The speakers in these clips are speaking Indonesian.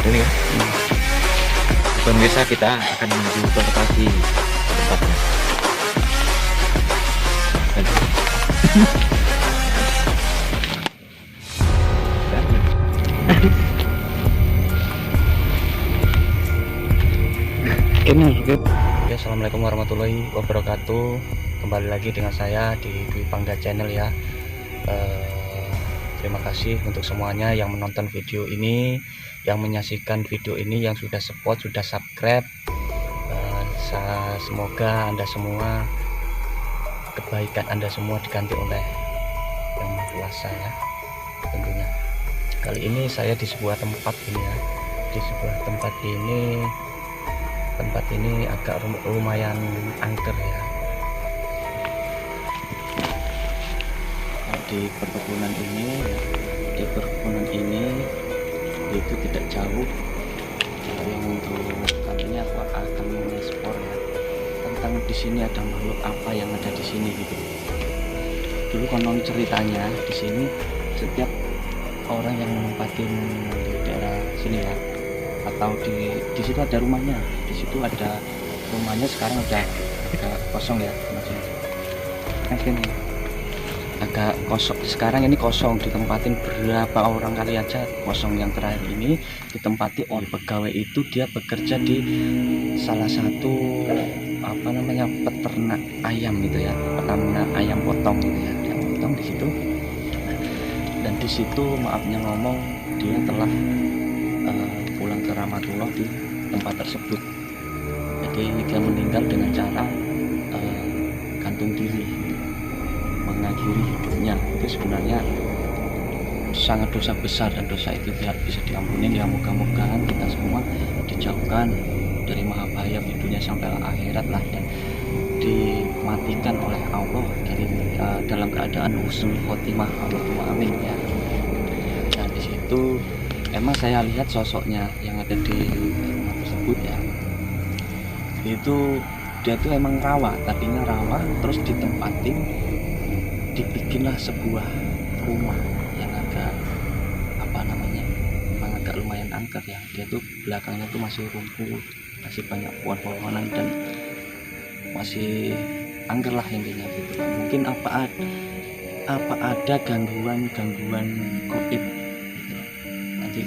Ini kan pemirsa, kita akan menuju ke lokasi tempatnya. Oke, assalamualaikum warahmatullahi wabarakatuh. Kembali lagi dengan saya di Dwi Pangga Channel ya. Terima kasih untuk semuanya yang menonton video ini, yang menyaksikan video ini, yang sudah support, sudah subscribe. Semoga Anda semua, kebaikan Anda semua diganti oleh Yang Maha Kuasa ya, tentunya. Kali ini saya di sebuah tempat ini ya, di sebuah tempat ini agak lumayan angker ya. Di perkebunan ini itu tidak jauh yang untuk kali ini aku akan mengeksplor ya tentang di sini ada makhluk apa yang ada di sini gitu. Dulu konon ceritanya di sini setiap orang yang menempatin di daerah sini ya, atau di situ ada rumahnya, di situ ada rumahnya, sekarang udah agak kosong ya, masih agak kosong sekarang ini, kosong ditempatin berapa orang kali aja kosong. Yang terakhir ini ditempati oleh pegawai, itu dia bekerja di salah satu peternak ayam gitu ya, peternak ayam potong gitu ya, ayam potong di situ. Dan di situ maafnya ngomong, dia telah pulang ke rahmatullah di tempat tersebut. Jadi dia meninggal dengan cara gantung diri, mengakhiri hidupnya. Itu sebenarnya sangat dosa besar, dan dosa itu biar bisa diampuni ya. Moga-moga kita semua dijauhkan dari maha bahaya di dunia sampai akhirat lah, dan dimatikan oleh Allah dari dalam keadaan husnul khotimah. Allahumma amin ya. Nah di situ emang saya lihat sosoknya yang ada di rumah tersebut ya, itu dia tuh emang rawa, tadinya rawa, terus ditempatin, dibikinlah sebuah rumah yang agak memang agak lumayan angker ya. Dia tuh belakangnya tuh masih rumput, masih banyak pohon-pohonan, dan masih angker lah intinya gitu. Mungkin apa ada gangguan gaib. Nanti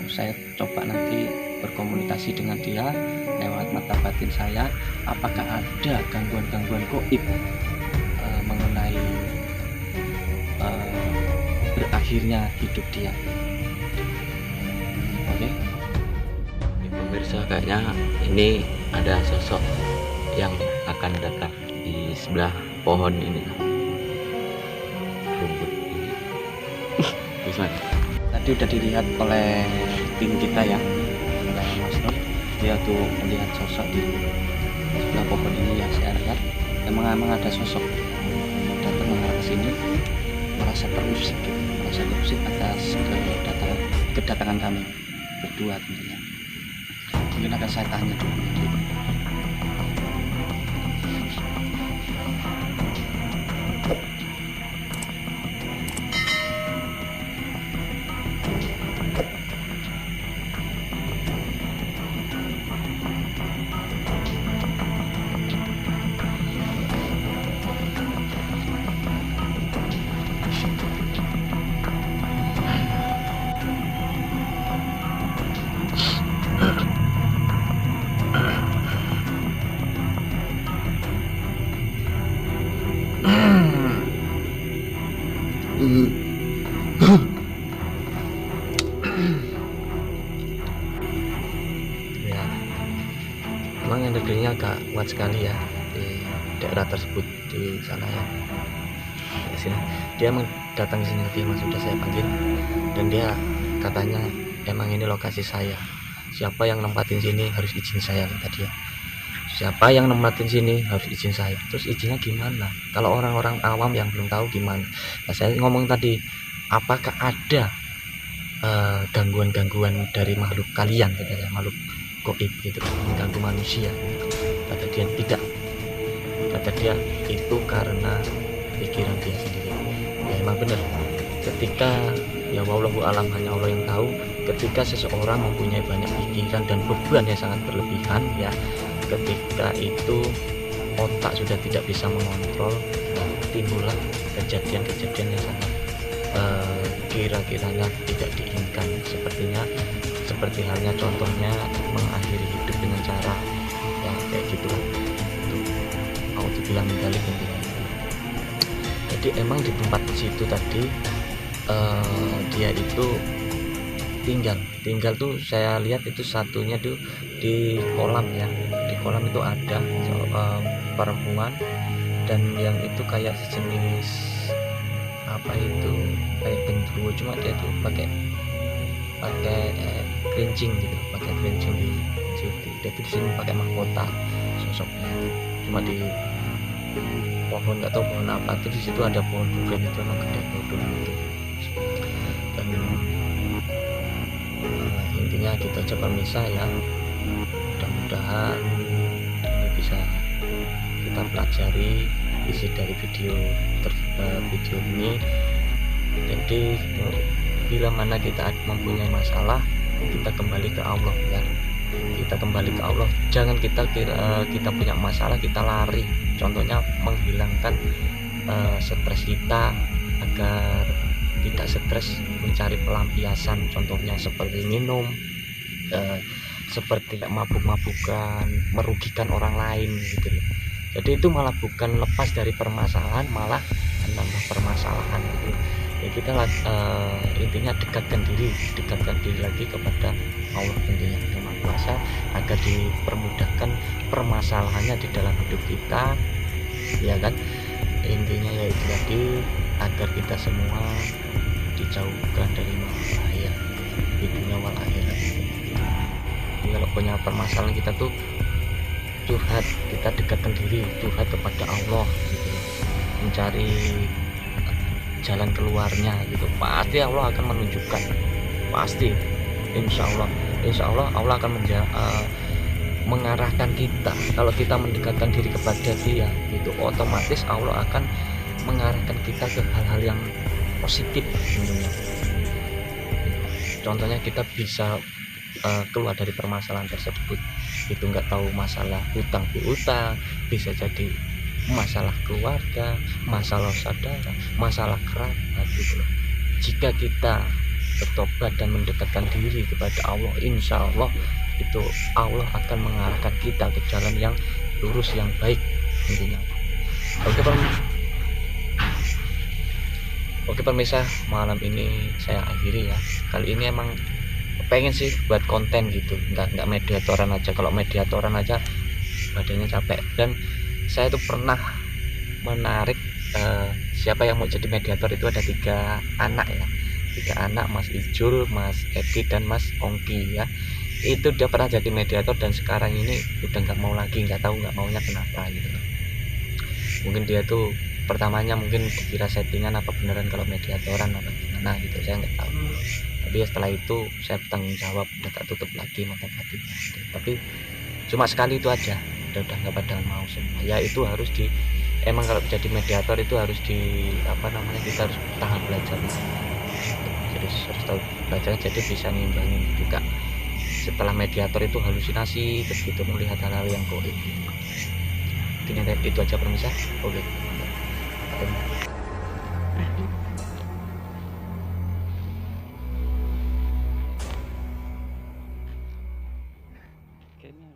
saya coba nanti berkomunikasi dengan dia lewat mata batin saya, apakah ada gangguan gaib mengenai berakhirnya hidup dia. Oke. Pemirsa, kayaknya ini ada sosok yang akan datang di sebelah pohon ini, rumput ini. Gimana? Tadi udah dilihat oleh tim kita ya, oleh Mas Nur. Dia tuh melihat sosok di sebelah pohon ini yang saya lihat. Emang ada sosok datang mengarah ke sini, merasa terusik atas kedatangan kami berdua tentunya. Mungkin akan saya tanya dulu. Ya, memang energinya agak kuat sekali ya di daerah tersebut, di sana ya. Di sini dia datang ke sini, dia sudah saya panggil, dan dia katanya emang ini lokasi saya. Siapa yang nempatin sini harus izin saya, kata dia. Siapa yang nempatin sini harus izin saya. Terus izinnya gimana? Kalau orang-orang awam yang belum tahu gimana? Nah, saya ngomong tadi, apakah ada gangguan dari makhluk kalian, katanya, makhluk goib gitu, mengganggu manusia? Kata dia tidak, kata dia itu karena pikiran dia sendiri. Ya emang benar, ketika ya wallahu alam, hanya Allah yang tahu, ketika seseorang mempunyai banyak pikiran dan beban yang sangat berlebihan ya, ketika itu otak sudah tidak bisa mengontrol, nah, timbullah kejadian-kejadian yang sangat kira-kiranya tidak diinginkan, seperti halnya contohnya mengakhiri hidup dengan cara ya kayak gitu lah. Itu mau dibilang balik intinya. Jadi emang di tempat situ tadi dia itu tinggal tuh saya lihat itu satunya tuh di kolam ya, di kolam itu ada perempuan dan yang itu kayak sejenis apa itu kayak genderuwo, cuma dia tuh pakai kerincing gitu, pakai kerincing di situ. Dia tuh di sini pakai mahkota sosoknya, cuma di pohon, nggak tahu pohon apa tuh, di situ ada pohon durian itu emang gede durian itu. Dan intinya kita coba misah ya, mudah-mudahan ini bisa kita pelajari isi dari video ini. Jadi bila mana kita mempunyai masalah, kita kembali ke Allah ya, kita kembali ke Allah. Jangan kita punya masalah kita lari, contohnya menghilangkan stres kita agar tidak stres, mencari pelampiasan, contohnya seperti minum, seperti mabuk-mabukan, merugikan orang lain gitu loh. Jadi itu malah bukan lepas dari permasalahan, malah menambah permasalahan gitu. Ya kita intinya dekatkan diri lagi kepada Allah intinya, Yang Maha Kuasa, agar dipermudahkan permasalahannya di dalam hidup kita, ya kan. Intinya yaitu tadi, agar kita semua dijauhkan dari bahaya di dunia wal akhirat. Jadi kalau punya permasalahan kita tuh curhat, kita dekatkan diri, curhat kepada Allah gitu, mencari jalan keluarnya gitu. Pasti Allah akan menunjukkan, pasti, insya Allah Allah akan mengarahkan kita. Kalau kita mendekatkan diri kepada Dia gitu, otomatis Allah akan mengarahkan kita ke hal-hal yang positif tentunya. Contohnya kita bisa keluar dari permasalahan tersebut. Itu nggak tahu masalah hutang piutang, bisa jadi masalah keluarga, masalah saudara, masalah kerabat gitu loh. Jika kita bertobat dan mendekatkan diri kepada Allah, insya Allah itu Allah akan mengarahkan kita ke jalan yang lurus, yang baik intinya. Oke pemirsa, malam ini saya akhiri ya. Kali ini emang pengen sih buat konten gitu, nggak mediatoran aja. Kalau mediatoran aja badannya capek. Dan saya tuh pernah menarik siapa yang mau jadi mediator, itu ada 3 anak ya, 3 anak, Mas Ijul, Mas Edi, dan Mas Ongki ya. Itu dia pernah jadi mediator dan sekarang ini udah nggak mau lagi, nggak tahu nggak maunya kenapa gitu. Mungkin dia tuh pertamanya mungkin dikira settingan apa beneran kalau mediatoran apa gimana gitu, saya nggak tahu. Tapi ya setelah itu saya bertanggung jawab, udah tak tutup lagi mata batin. Tapi cuma sekali itu aja, udah nggak pada mau semua. Ya itu harus emang kalau jadi mediator itu harus kita harus tahan belajar. Jadi harus tahu belajar, jadi bisa ngimbangin juga. Setelah mediator itu halusinasi, begitu melihat hal-hal yang goib. Intinya itu aja pemirsa. Oke. Kayaknya